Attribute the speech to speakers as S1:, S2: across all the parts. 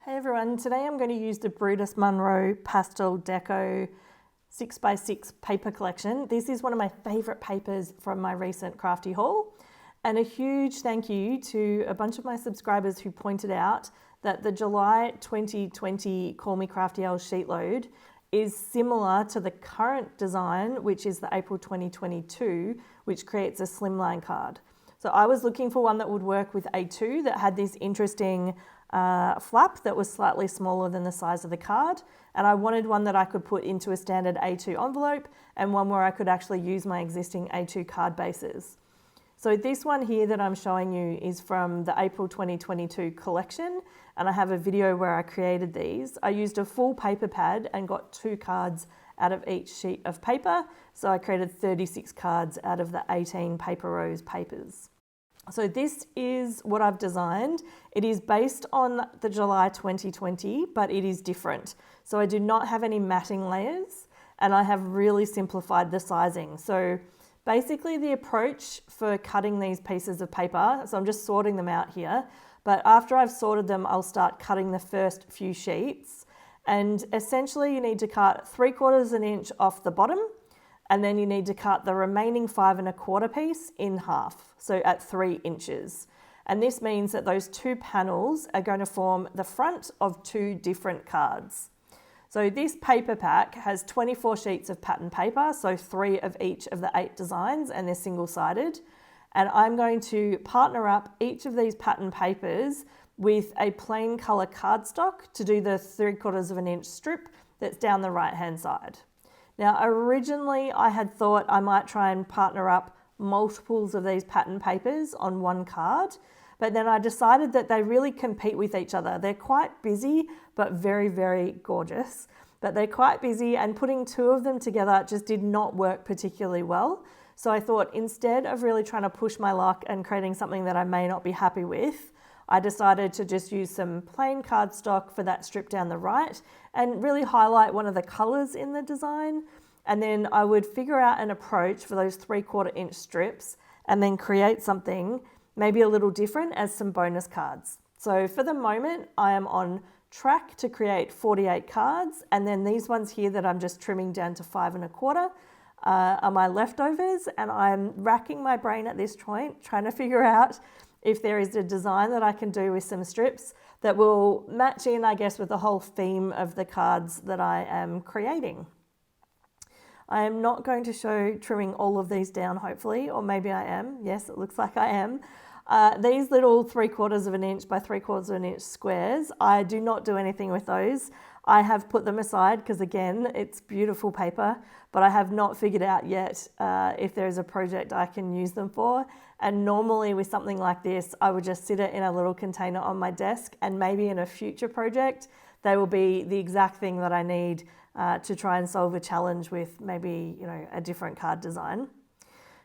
S1: Hey everyone, today I'm going to use the Brutus Monroe Pastel Deco 6x6 paper collection. This is one of my favourite papers from my recent crafty haul. And a huge thank you to a bunch of my subscribers who pointed out that the July 2020 Call Me Crafty SheetLoad is similar to the current design, which is the April 2022, which creates a slimline card. So I was looking for one that would work with A2 that had this interesting flap that was slightly smaller than the size of the card, and I wanted one that I could put into a standard A2 envelope and one where I could actually use my existing A2 card bases. So this one here that I'm showing you is from the April 2022 collection, and I have a video where I created these. I used a full paper pad and got 2 cards out of each sheet of paper, so I created 36 cards out of the 18 paper rose papers. So this is what I've designed. It is based on the July 2020, but it is different. So I do not have any matting layers, and I have really simplified the sizing. So basically the approach for cutting these pieces of paper, so I'm just sorting them out here, but after I've sorted them, I'll start cutting the first few sheets. And essentially you need to cut 3/4 inch off the bottom, and then you need to cut the remaining 5 1/4 piece in half, so at 3 inches. And this means that those 2 panels are going to form the front of 2 different cards. So this paper pack has 24 sheets of pattern paper, so 3 of each of the 8 designs, and they're single-sided. And I'm going to partner up each of these pattern papers with a plain color cardstock to do the 3/4 inch strip that's down the right-hand side. Now, originally I had thought I might try and partner up multiples of these pattern papers on one card, but then I decided that they really compete with each other. They're quite busy, but very, very gorgeous. But they're quite busy, and putting 2 of them together just did not work particularly well. So I thought, instead of really trying to push my luck and creating something that I may not be happy with, I decided to just use some plain cardstock for that strip down the right and really highlight one of the colors in the design. And then I would figure out an approach for those 3/4 inch strips and then create something maybe a little different as some bonus cards. So for the moment, I am on track to create 48 cards. And then these ones here that I'm just trimming down to 5 1/4 are my leftovers. And I'm racking my brain at this point, trying to figure out if there is a design that I can do with some strips that will match in, I guess, with the whole theme of the cards that I am creating. I am not going to show trimming all of these down, hopefully, or maybe I am. Yes, it looks like I am. These little 3/4 inch by 3/4 inch squares, I do not do anything with those. I have put them aside because, again, it's beautiful paper, but I have not figured out yet if there is a project I can use them for. And normally with something like this, I would just sit it in a little container on my desk, and maybe in a future project, they will be the exact thing that I need to try and solve a challenge with maybe, a different card design.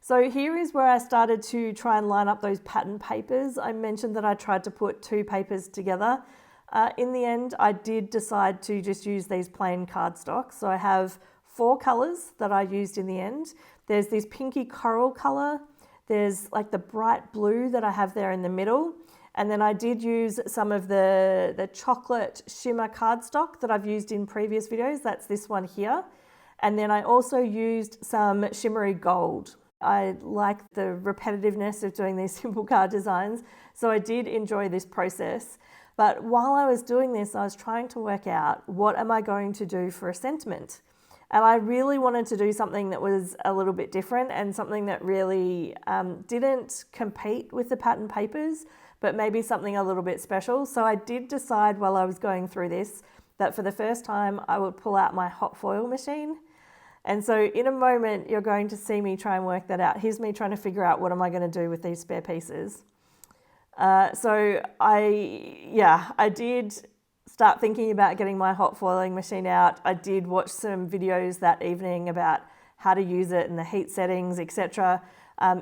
S1: So here is where I started to try and line up those pattern papers. I mentioned that I tried to put 2 papers together. In the end, I did decide to just use these plain cardstock. So I have 4 colors that I used in the end. There's this pinky coral color. There's like the bright blue that I have there in the middle. And then I did use some of the chocolate shimmer cardstock that I've used in previous videos. That's this one here. And then I also used some shimmery gold. I like the repetitiveness of doing these simple card designs, so I did enjoy this process. But while I was doing this, I was trying to work out, what am I going to do for a sentiment? And I really wanted to do something that was a little bit different and something that really didn't compete with the pattern papers, but maybe something a little bit special. So I did decide while I was going through this that for the first time I would pull out my hot foil machine. And so in a moment, you're going to see me try and work that out. Here's me trying to figure out, what am I going to do with these spare pieces? So I did start thinking about getting my hot foiling machine out. I did watch some videos that evening about how to use it and the heat settings, etc.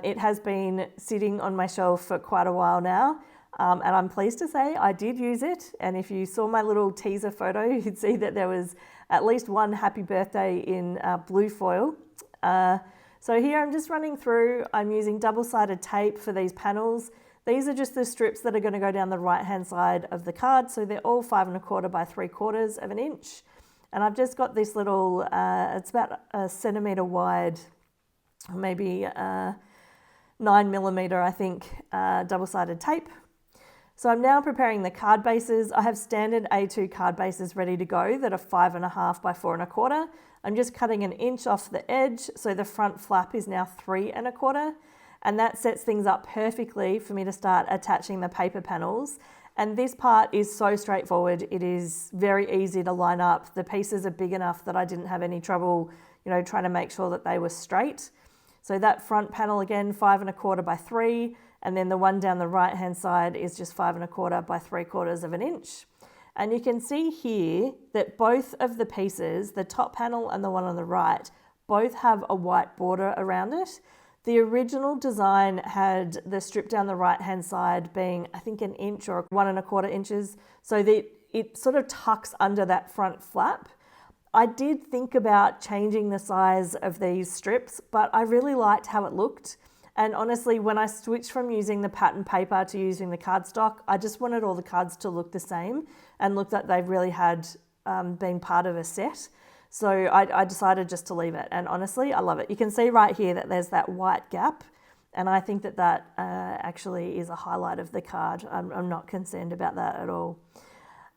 S1: It has been sitting on my shelf for quite a while now. And I'm pleased to say I did use it. And if you saw my little teaser photo, you'd see that there was at least one happy birthday in blue foil. So here I'm just running through. I'm using double-sided tape for these panels. These are just the strips that are going to go down the right hand side of the card. So they're all 5 1/4 by 3/4 of an inch. And I've just got this little, it's about a centimetre wide, maybe 9mm, I think, double-sided tape. So I'm now preparing the card bases. I have standard A2 card bases ready to go that are 5 1/2 by 4 1/4. I'm just cutting an inch off the edge, so the front flap is now 3 1/4, and that sets things up perfectly for me to start attaching the paper panels. And this part is so straightforward. It is very easy to line up. The pieces are big enough that I didn't have any trouble, trying to make sure that they were straight. So that front panel again, 5 1/4 by 3, and then the one down the right hand side is just 5 1/4 by 3/4 of an inch. And you can see here that both of the pieces, the top panel and the one on the right, both have a white border around it. The original design had the strip down the right hand side being, I think, an inch or 1 1/4 inches, so that it sort of tucks under that front flap. I did think about changing the size of these strips, but I really liked how it looked. And honestly, when I switched from using the pattern paper to using the cardstock, I just wanted all the cards to look the same and look like they really had been part of a set. So I decided just to leave it. And honestly, I love it. You can see right here that there's that white gap. And I think that actually is a highlight of the card. I'm not concerned about that at all.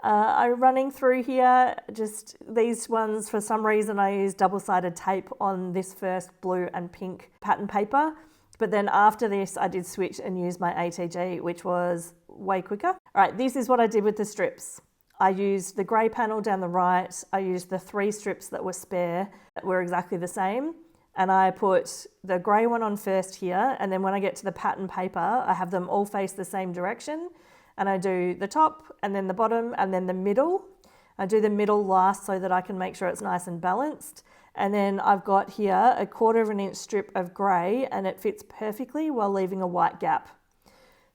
S1: I'm running through here, just these ones, for some reason I used double-sided tape on this first blue and pink pattern paper. But then after this, I did switch and use my ATG, which was way quicker. All right, this is what I did with the strips. I used the grey panel down the right. I used the 3 strips that were spare, that were exactly the same. And I put the grey one on first here. And then when I get to the pattern paper, I have them all face the same direction. And I do the top and then the bottom and then the middle. I do the middle last so that I can make sure it's nice and balanced. And then I've got here a 1/4 inch strip of grey, and it fits perfectly while leaving a white gap.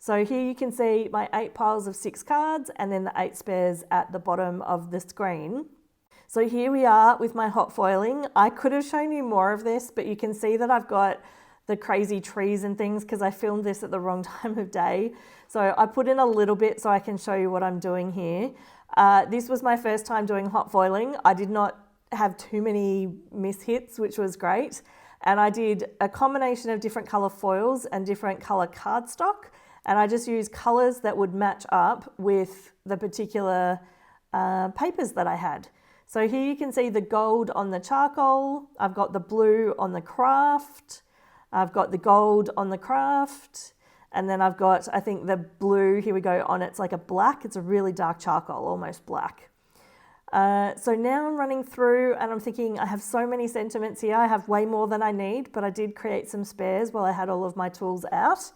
S1: So here you can see my 8 piles of 6 cards and then the 8 spares at the bottom of the screen. So here we are with my hot foiling. I could have shown you more of this, but you can see that I've got the crazy trees and things because I filmed this at the wrong time of day. So I put in a little bit so I can show you what I'm doing here. This was my first time doing hot foiling. I did not have too many mishits, which was great. And I did a combination of different colour foils and different colour cardstock. And I just used colours that would match up with the particular papers that I had. So here you can see the gold on the charcoal. I've got the blue on the craft. I've got the gold on the craft. And then I've got, I think, the blue, here we go, on it's like a black. It's a really dark charcoal, almost black. So now I'm running through and I'm thinking I have so many sentiments here. I have way more than I need, but I did create some spares while I had all of my tools out.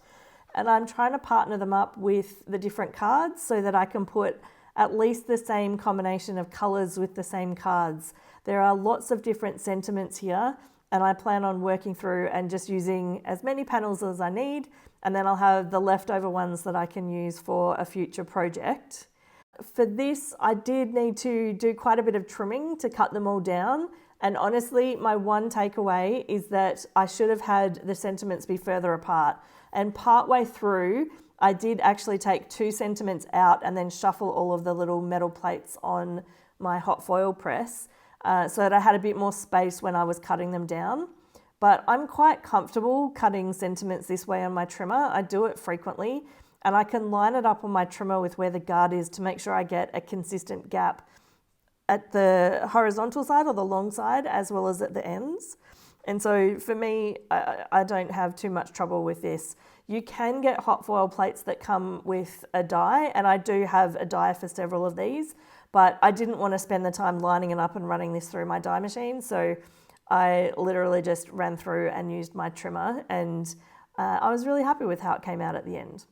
S1: And I'm trying to partner them up with the different cards so that I can put at least the same combination of colours with the same cards. There are lots of different sentiments here, and I plan on working through and just using as many panels as I need, and then I'll have the leftover ones that I can use for a future project. For this, I did need to do quite a bit of trimming to cut them all down. And honestly, my one takeaway is that I should have had the sentiments be further apart. And partway through, I did actually take 2 sentiments out and then shuffle all of the little metal plates on my hot foil press so that I had a bit more space when I was cutting them down. But I'm quite comfortable cutting sentiments this way on my trimmer. I do it frequently. And I can line it up on my trimmer with where the guard is to make sure I get a consistent gap at the horizontal side or the long side as well as at the ends. And so for me, I don't have too much trouble with this. You can get hot foil plates that come with a die, and I do have a die for several of these, but I didn't want to spend the time lining it up and running this through my die machine. So I literally just ran through and used my trimmer, and I was really happy with how it came out at the end.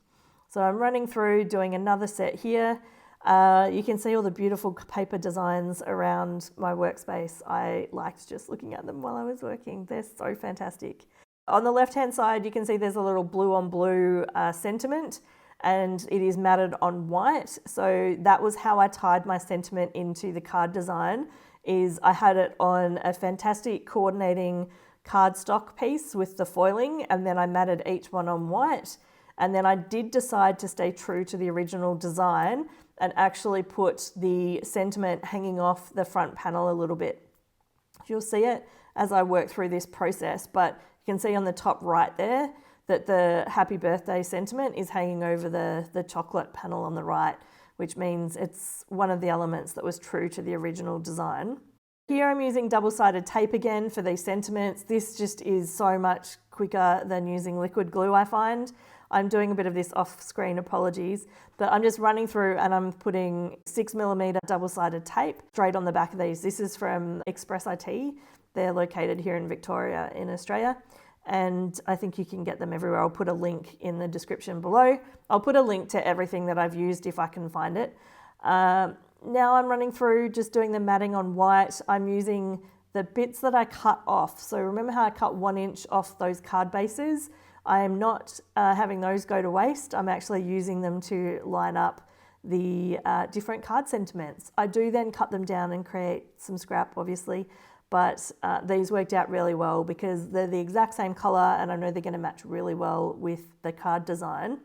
S1: So I'm running through doing another set here. You can see all the beautiful paper designs around my workspace. I liked just looking at them while I was working. They're so fantastic. On the left-hand side, you can see there's a little blue on blue sentiment, and it is matted on white. So that was how I tied my sentiment into the card design, is I had it on a fantastic coordinating cardstock piece with the foiling, and then I matted each one on white. And then I did decide to stay true to the original design and actually put the sentiment hanging off the front panel a little bit. You'll see it as I work through this process, but you can see on the top right there that the happy birthday sentiment is hanging over the chocolate panel on the right, which means it's one of the elements that was true to the original design. Here I'm using double-sided tape again for these sentiments. This just is so much quicker than using liquid glue, I find. I'm doing a bit of this off screen, apologies, but I'm just running through and I'm putting 6mm double-sided tape straight on the back of these. This is from Express IT. They're located here in Victoria in Australia, and I think you can get them everywhere. I'll put a link in the description below. I'll put a link to everything that I've used if I can find it. Now I'm running through just doing the matting on white. I'm using the bits that I cut off. So remember how I cut 1 inch off those card bases? I am not having those go to waste. I'm actually using them to line up the different card sentiments. I do then cut them down and create some scrap, obviously, but these worked out really well because they're the exact same color and I know they're going to match really well with the card design.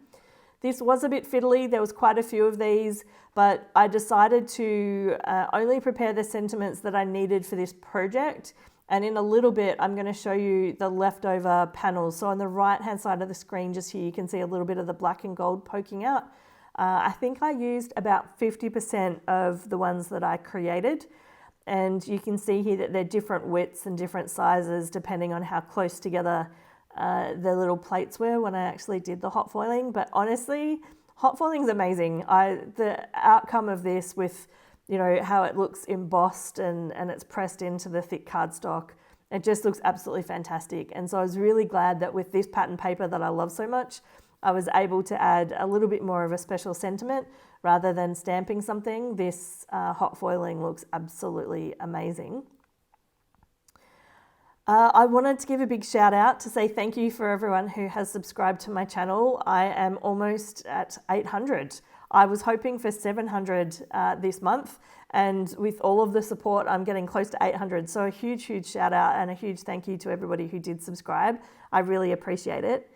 S1: This was a bit fiddly. There was quite a few of these, but I decided to only prepare the sentiments that I needed for this project. And in a little bit, I'm going to show you the leftover panels. So on the right-hand side of the screen, just here, you can see a little bit of the black and gold poking out. I think I used about 50% of the ones that I created. And you can see here that they're different widths and different sizes depending on how close together the little plates were when I actually did the hot foiling. But honestly, hot foiling is amazing. The outcome of this with, you know, how it looks embossed and it's pressed into the thick cardstock, it just looks absolutely fantastic. And so I was really glad that with this pattern paper that I love so much, I was able to add a little bit more of a special sentiment rather than stamping something. This hot foiling looks absolutely amazing. I wanted to give a big shout out to say thank you for everyone who has subscribed to my channel. I am almost at 800. I was hoping for 700 this month, and with all of the support, I'm getting close to 800. So a huge, huge shout out and a huge thank you to everybody who did subscribe. I really appreciate it.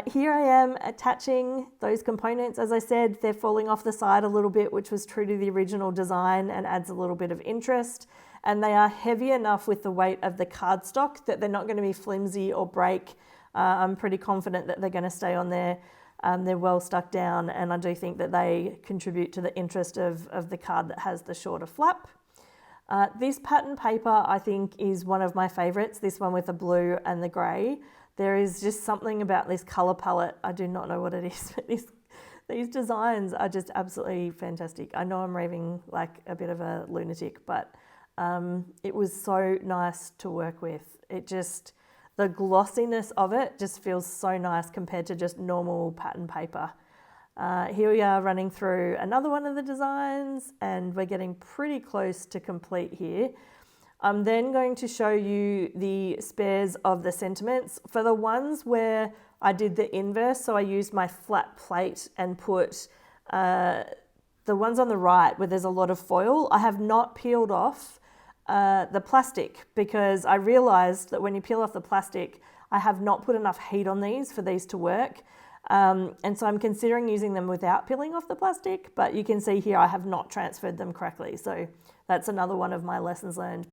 S1: Here I am attaching those components. As I said, they're falling off the side a little bit, which was true to the original design and adds a little bit of interest. And they are heavy enough with the weight of the cardstock that they're not going to be flimsy or break. I'm pretty confident that they're going to stay on there. They're well stuck down, and I do think that they contribute to the interest of the card that has the shorter flap. This pattern paper I think is one of my favorites, this one with the blue and the grey. There is just something about this colour palette. I do not know what it is, but these designs are just absolutely fantastic. I know I'm raving like a bit of a lunatic, but it was so nice to work with. The glossiness of it just feels so nice compared to just normal pattern paper. Here we are running through another one of the designs and we're getting pretty close to complete here. I'm then going to show you the spares of the sentiments. For the ones where I did the inverse, so I used my flat plate and put the ones on the right where there's a lot of foil, I have not peeled off the plastic because I realized that when you peel off the plastic, I have not put enough heat on these for these to work. And so I'm considering using them without peeling off the plastic, but you can see here I have not transferred them correctly. So that's another one of my lessons learned.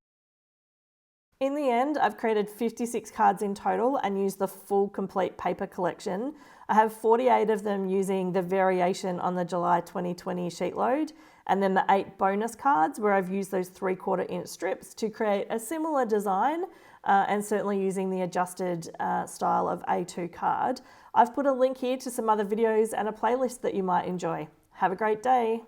S1: In the end, I've created 56 cards in total and used the full complete paper collection. I have 48 of them using the variation on the July 2020 SheetLoad, and then the 8 bonus cards where I've used those 3/4 inch strips to create a similar design and certainly using the adjusted style of A2 card. I've put a link here to some other videos and a playlist that you might enjoy. Have a great day.